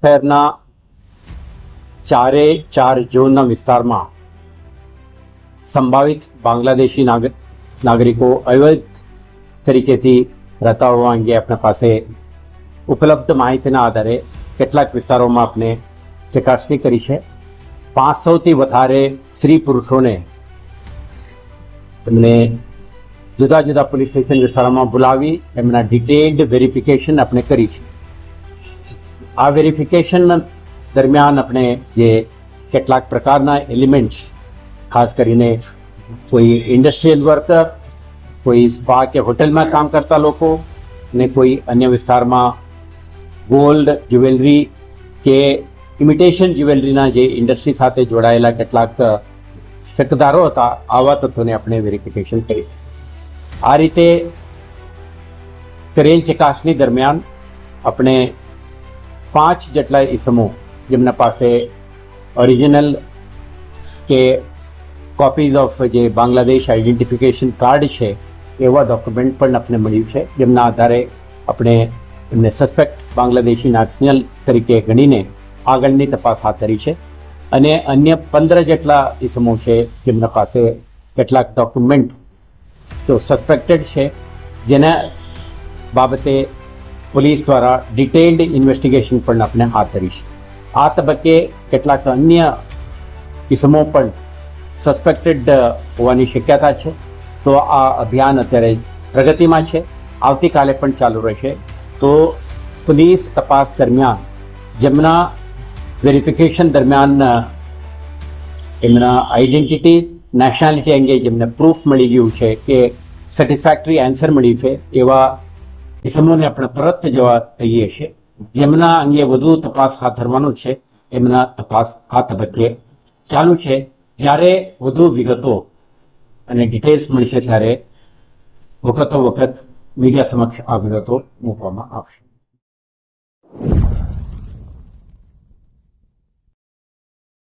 શહેરના 4 ઝોનના વિસ્તારમાં સંભવિત બાંગ્લાદેશી નાગરિકો અવૈધ તરીકેથી રહેતા હોવા અંગે આપણા પાસે ઉપલબ્ધ માહિતીના આધારે કેટલાક વિસ્તારોમાં આપણે ચકાસણી કરી છે. 500થી વધારે સ્ત્રી પુરુષોને તેમને જુદા જુદા પોલીસ સ્ટેશન વિસ્તારોમાં બોલાવી એમના ડિટેલ્ડ વેરિફિકેશન આપણે કરી છે. આ વેરિફિકેશન દરમિયાન આપણે જે કેટલાક પ્રકારના એલિમેન્ટ્સ, ખાસ કરીને કોઈ ઇન્ડસ્ટ્રીયલ વર્કર, કોઈ સ્પા કે હોટલમાં કામ કરતા લોકો ને કોઈ અન્ય વિસ્તારમાં ગોલ્ડ જ્વેલરી કે ઇમિટેશન જ્વેલરીના જે ઇન્ડસ્ટ્રી સાથે જોડાયેલા કેટલાક શકદારો હતા, આવા તત્વોને આપણે વેરિફિકેશન કરી. આ રીતે કરેલ ચકાસણી દરમિયાન આપણે 5 જેટલા ઇસમો જેમના પાસે ઓરિજિનલ કે કોપીઝ ઓફ જે બાંગ્લાદેશ આઈડેન્ટિફિકેશન કાર્ડ છે એવા ડોક્યુમેન્ટ પણ આપણે મળ્યું છે, જેમના આધારે આપણે એમને સસ્પેક્ટ બાંગ્લાદેશી નેશનલ તરીકે ગણીને આગળની તપાસ હાથ ધરી છે. અને અન્ય 15 જેટલા ઇસમો છે જેમના પાસે કેટલાક ડોક્યુમેન્ટ તો સસ્પેક્ટેડ છે, જેના બાબતે પોલીસ દ્વારા ડિટેલ્ડ ઇન્વેસ્ટિગેશન પણ આપણે હાથ ધરી છે. આ તબક્કે કેટલાક અન્ય ઇસમો પણ સસ્પેક્ટેડ હોવાની શક્યતા છે. તો આ અભિયાન અત્યારે પ્રગતિમાં છે, આવતીકાલે પણ ચાલુ રહેશે. તો પોલીસ તપાસ દરમિયાન જેમના વેરિફિકેશન દરમિયાન એમના આઈડેન્ટિટી, નેશનાલિટી અંગે જેમને પ્રૂફ મળી ગયું છે કે સેટિસ્ફેક્ટરી આન્સર મળ્યું છે, એવા ઇસમોને આપણે પરત જવા કહીએ છીએ. જેમના અંગે વધુ તપાસ હાથ ધરવાનું છે એમના તપાસ આ તબક્કે ચાલુ છે. જ્યારે વધુ વિગતો અને ડિટેલ્સ મળશે ત્યારે વખતો વખત મીડિયા સમક્ષ આ વિગતો મૂકવામાં આવશે.